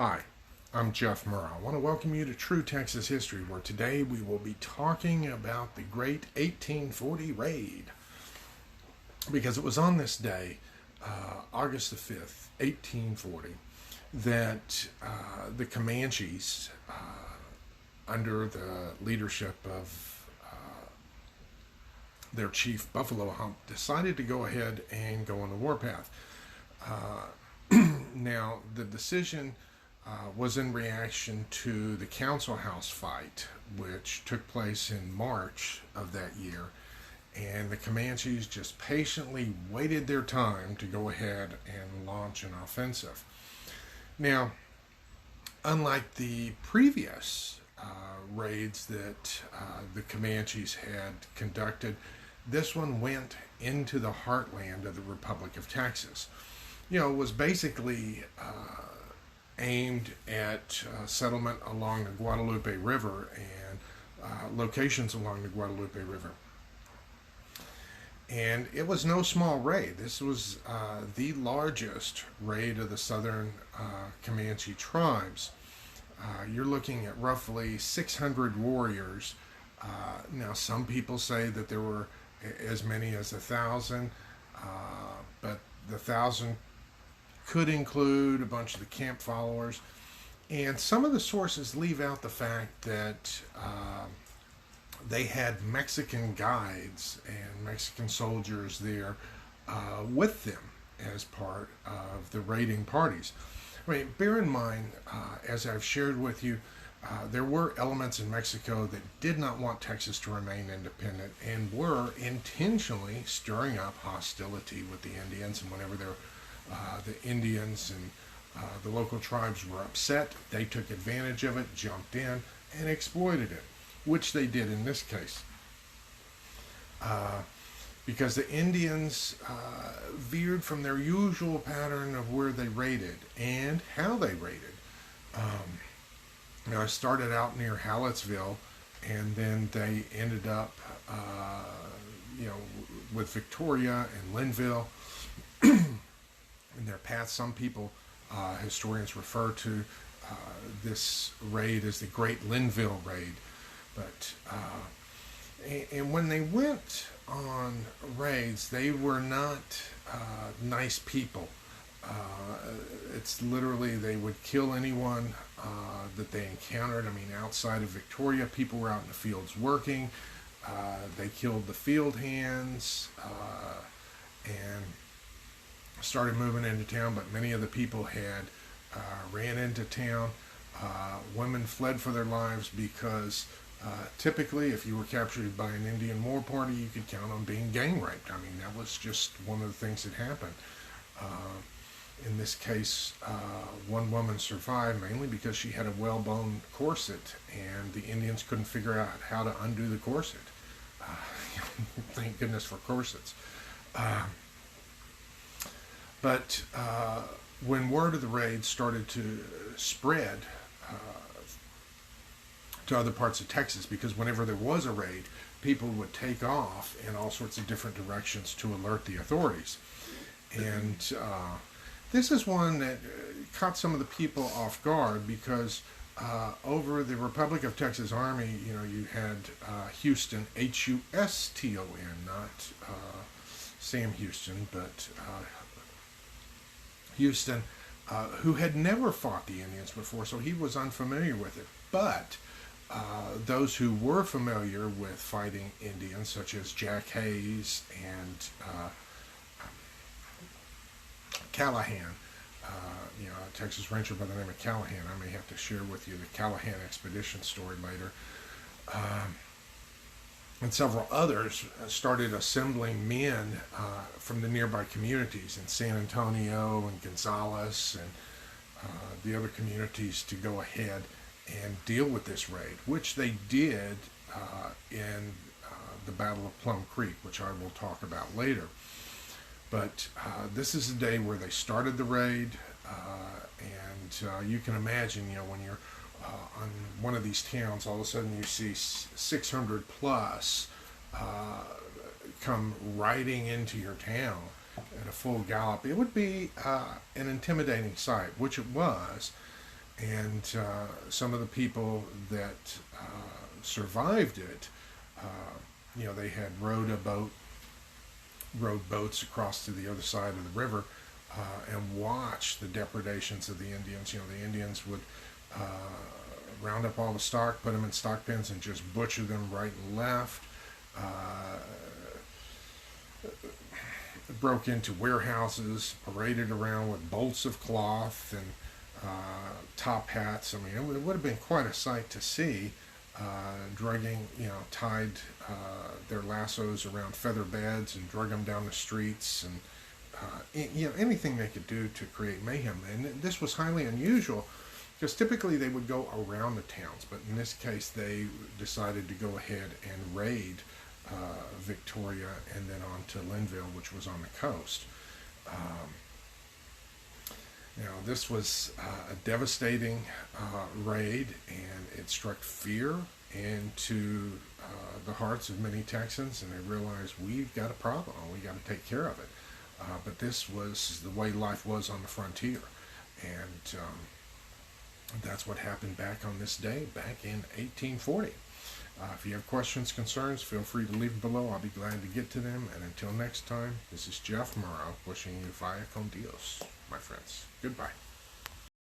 Hi, I'm Jeff Murrah. I want to welcome you to True Texas History, where today we will be talking about the great 1840 raid. Because it was on this day, August the 5th, 1840, that the Comanches, under the leadership of their chief Buffalo Hump, decided to go ahead and go on the warpath. Now, the decision was in reaction to the Council House fight, which took place in March of that year, and the Comanches just patiently waited their time to go ahead and launch an offensive. Now, unlike the previous raids that the Comanches had conducted, this one went into the heartland of the Republic of Texas. It was basically aimed at settlement along the Guadalupe River and locations along the Guadalupe River. And it was no small raid. This was the largest raid of the southern Comanche tribes. You're looking at roughly 600 warriors. Now, some people say that there were as many as 1,000, but the 1,000 could include a bunch of the camp followers. And some of the sources leave out the fact that they had Mexican guides and Mexican soldiers there with them as part of the raiding parties. I mean, bear in mind, as I've shared with you, there were elements in Mexico that did not want Texas to remain independent and were intentionally stirring up hostility with the Indians. And whenever the Indians and the local tribes were upset, they took advantage of it, jumped in, and exploited it, which they did in this case. Because the Indians veered from their usual pattern of where they raided and how they raided. I started out near Hallettsville, and then they ended up, with Victoria and Linville. In their path, some people, historians refer to this raid as the Great Linville Raid. But and when they went on raids, they were not nice people. It's literally they would kill anyone that they encountered. I mean, outside of Victoria, people were out in the fields working. They killed the field hands and started moving into town, but many of the people had ran into town. Women fled for their lives because typically, if you were captured by an Indian war party, you could count on being gang raped. I mean, that was just one of the things that happened. In this case, one woman survived mainly because she had a whalebone corset, and the Indians couldn't figure out how to undo the corset. Thank goodness for corsets. But when word of the raid started to spread to other parts of Texas, because whenever there was a raid, people would take off in all sorts of different directions to alert the authorities. And this is one that caught some of the people off guard because over the Republic of Texas Army, you had Houston, H-U-S-T-O-N, not Sam Houston, but Houston, who had never fought the Indians before, so he was unfamiliar with it. But those who were familiar with fighting Indians, such as Jack Hayes and Callahan, a Texas Ranger by the name of Callahan. I may have to share with you the Callahan expedition story later. And several others started assembling men from the nearby communities in San Antonio and Gonzales and the other communities to go ahead and deal with this raid, which they did in the Battle of Plum Creek, which I will talk about later. But this is the day where they started the raid, and you can imagine, when you're on one of these towns, all of a sudden you see 600 plus come riding into your town at a full gallop. It would be an intimidating sight, which it was. And some of the people that survived it, they had rowed boats across to the other side of the river and watched the depredations of the Indians. The Indians would round up all the stock, put them in stock pens, and just butcher them right and left. Broke into warehouses, paraded around with bolts of cloth and top hats. I mean, it would have been quite a sight to see. Drugging, tied their lassos around feather beds and drug them down the streets, and anything they could do to create mayhem. And this was highly unusual because typically they would go around the towns, but in this case they decided to go ahead and raid Victoria and then on to Linville, which was on the coast. This was a devastating raid, and it struck fear into the hearts of many Texans, and they realized we've got a problem. We got to take care of it. But this was the way life was on the frontier, and that's what happened back on this day, back in 1840. If you have questions, concerns, feel free to leave them below. I'll be glad to get to them. And until next time, this is Jeff Murrow wishing you vaya con Dios, my friends. Goodbye.